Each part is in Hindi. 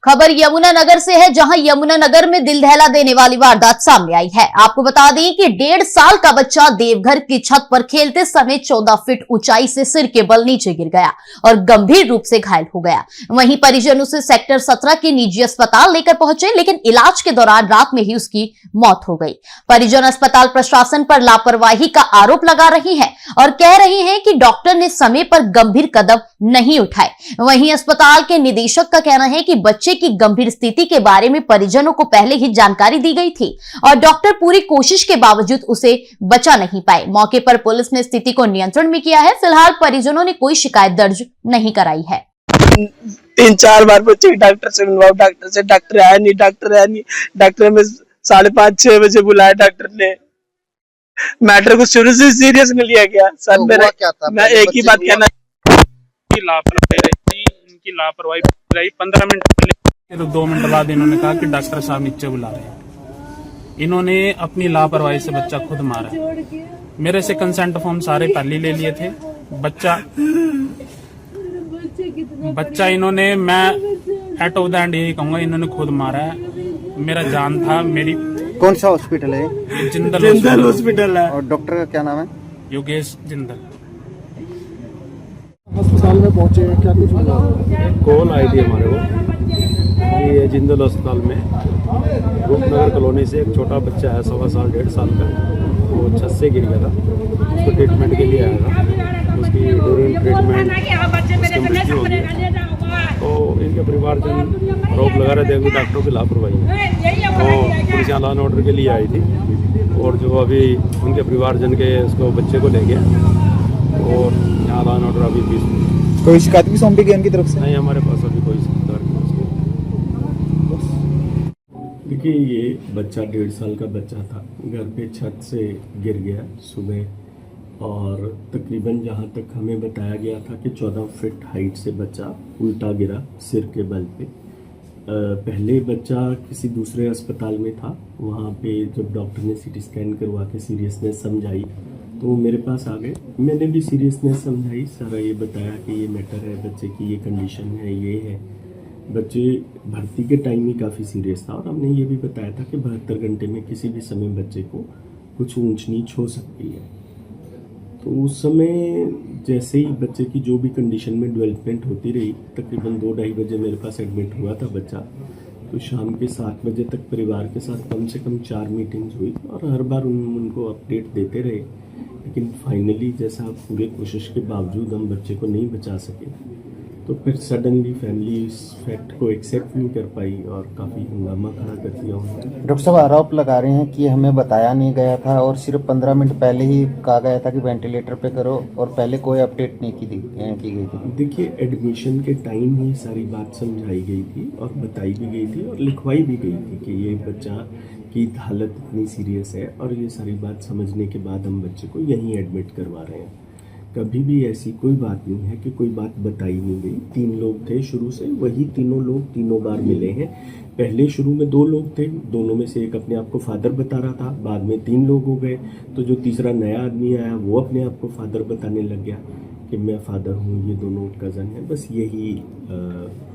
खबर यमुनानगर से है, जहां यमुनानगर में दिल दहला देने वाली वारदात सामने आई है। आपको बता दें कि 1.5 साल का बच्चा देवघर की छत पर खेलते समय 14 फीट ऊंचाई से सिर के बल नीचे गिर गया और गंभीर रूप से घायल हो गया। वहीं परिजन उसे सेक्टर 17 के निजी अस्पताल लेकर पहुंचे, लेकिन इलाज के दौरान रात में ही उसकी मौत हो गई। परिजन अस्पताल प्रशासन पर लापरवाही का आरोप लगा रही है और कह रही है कि डॉक्टर ने समय पर गंभीर कदम नहीं उठाए। वहीं अस्पताल के निदेशक का कहना है कि बच्चे की गंभीर स्थिति के बारे में परिजनों को पहले ही जानकारी दी गई थी और डॉक्टर पूरी कोशिश के बावजूद उसे बचा नहीं पाए। मौके पर पुलिस ने स्थिति को नियंत्रण में किया है। फिलहाल परिजनों ने कोई शिकायत दर्ज नहीं कराई है। 3-4 बार बच्चे डॉक्टर से मिलवाओ, डॉक्टर आया नहीं। डॉक्टर में 5:30-6 बजे बुलाया डॉक्टर ने। मैटर को शुरू से सीरियस में लिया गया। सर मेरा क्या था? मैं एक ही बात कहना, इनकी लापरवाही रही। 15 मिनट पहले तो 2 मिनट बाद इन्होंने कहा कि डॉक्टर साहब नीचे बुला रहे हैं। इन्होंने अपनी लापरवाही से बच्चा खुद मारा। मेरे से कंसेंट फॉर्म सारे पहले ले लिए थे। बच्चा इन्होंने, मैं एट ऑफ द एंड यही कहूंगा, इन्होंने खुद मारा है। मेरा जान था। मेरी कौन सा हॉस्पिटल है? जिंदल हॉस्पिटल है। और डॉक्टर का क्या नाम है? योगेश जिंदल। अस्पताल में पहुंचे, क्या कुछ हुआ? कॉल आई थी हमारे को, ये जिंदल अस्पताल में रूपनगर कॉलोनी से एक छोटा बच्चा है, 1.25 साल 1.5 साल का। वो छत से गिर गया था, उसको ट्रीटमेंट के लिए आया था। उसकी ड्यूरिंग ट्रीटमेंट उसकी मृत्यु हो गई। तो इनके परिवारजन आरोप लगा रहे थे कि डॉक्टरों की लापरवाही है। तो पुलिस यहाँ लॉ एंड ऑर्डर के लिए आई थी और जो अभी उनके परिवारजन के उसको बच्चे को ले गया और यहाँ लॉ एंड ऑर्डर अभी भी। कोई शिकायत भी सौंपी गई उनकी तरफ से? नहीं, हमारे पास अभी कोई शिकायत नहीं। देखिए, ये बच्चा 1.5 साल का बच्चा था, घर पे छत से गिर गया सुबह और तकरीबन जहाँ तक हमें बताया गया था कि 14 फीट हाइट से बच्चा उल्टा गिरा सिर के बल पे। पहले बच्चा किसी दूसरे अस्पताल में था, वहाँ पे जब डॉक्टर ने सीटी स्कैन करवा के सीरियसनेस समझाई तो मेरे पास आ गए। मैंने भी सीरियसनेस समझाई, सारा ये बताया कि ये मैटर है, बच्चे की ये कंडीशन है, ये है। बच्चे भर्ती के टाइम ही काफ़ी सीरियस था और हमने ये भी बताया था कि 72 घंटे में किसी भी समय बच्चे को कुछ ऊंच नीच हो सकती है। तो उस समय जैसे ही बच्चे की जो भी कंडीशन में डेवलपमेंट होती रही, तकरीबन 2-2:30 बजे मेरे पास एडमिट हुआ था बच्चा। तो शाम के 7 बजे तक परिवार के साथ कम से कम 4 मीटिंग्स हुई और हर बार उनको अपडेट देते रहे, लेकिन फाइनली जैसा पूरे कोशिश के बावजूद हम बच्चे को नहीं बचा सके, तो फिर सडनली फैमिली इस फैक्ट को एक्सेप्ट नहीं कर पाई और काफ़ी हंगामा खड़ा कर दिया उन्होंने। डॉक्टर साहब आरोप लगा रहे हैं कि हमें बताया नहीं गया था और सिर्फ 15 मिनट पहले ही कहा गया था कि वेंटिलेटर पे करो और पहले कोई अपडेट नहीं की गई थी। देखिए, एडमिशन के टाइम ही सारी बात समझाई गई थी और बताई भी गई थी और लिखवाई भी गई थी कि ये बच्चा की हालत इतनी सीरियस है और ये सारी बात समझने के बाद हम बच्चे को यहीं एडमिट करवा रहे हैं। कभी भी ऐसी कोई बात नहीं है कि कोई बात बताई नहीं गई। 3 लोग थे शुरू से, वही तीनों लोग तीनों बार मिले हैं। पहले शुरू में 2 लोग थे, दोनों में से एक अपने आप को फादर बता रहा था, बाद में 3 लोग हो गए। तो जो तीसरा नया आदमी आया वो अपने आप को फादर बताने लग गया कि मैं फादर हूँ, ये दोनों कज़न है। बस यही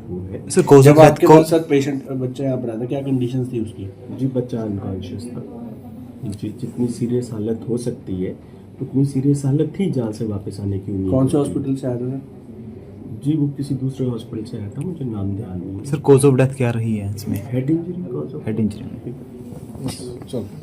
वो है। जब आपके साथ पेशेंट बच्चा यहाँ पर आया था, क्या कंडीशन थी उसकी? जी, बच्चा अनकॉन्शियस था। जी, जितनी सीरियस हालत हो सकती है उतनी सीरियस हालत थी जहाँ से वापस आने की उम्मीद। कौन से हॉस्पिटल से आया था? जी, वो किसी दूसरे हॉस्पिटल से आया था, मुझे नाम ध्यान नहीं है। सर, कॉज ऑफ डेथ क्या रही है इसमें? Head injury. Head injury. चलो।